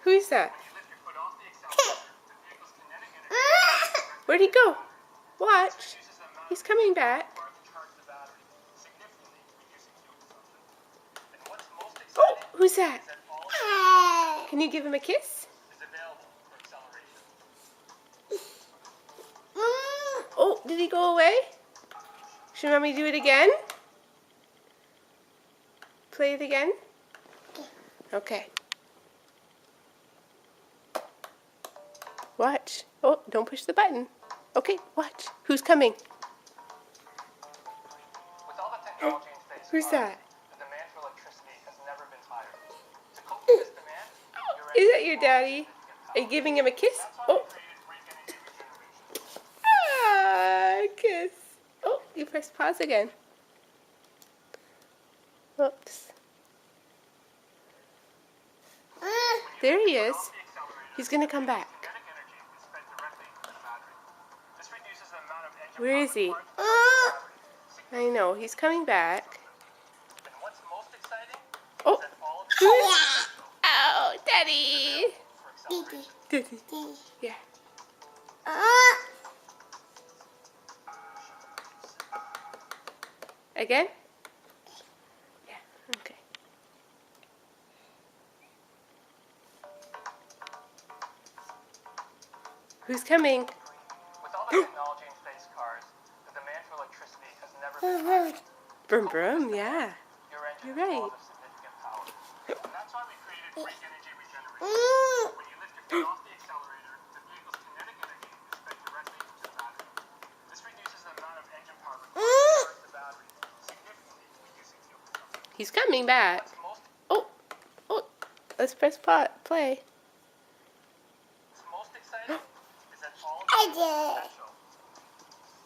Who is that? Where'd he go? Watch. He's coming back. Oh, who's that? Can you give him a kiss? Oh, did he go away? Should Mommy do it again? Play it again? Okay. Watch. Oh, don't push the button. Okay, watch. Who's coming? Who's that? The demand for electricity has never been higher. To cope with this demand, Is that your daddy? Are you giving him a kiss? Oh. Ah, kiss. Oh, you pressed pause again. Oops. There he is. He's going to come back. Where is he? I know, he's coming back. Oh, oh, Daddy. Daddy. Yeah. Again? Yeah, okay. Who's coming? with all the technology in space cars, the demand for electricity has never been higher. Brum brum, yeah. Your engine You're is right. full of significant power. And that's why we created weak energy regeneration. When you lift your foot off the accelerator, the vehicle's kinetic energy is fed directly into the battery. This reduces the amount of engine power required to charge the battery, significantly reducing fuel consumption. He's coming back. Oh, oh, let's press play. What's most exciting is that all of the potential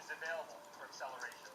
is available for acceleration.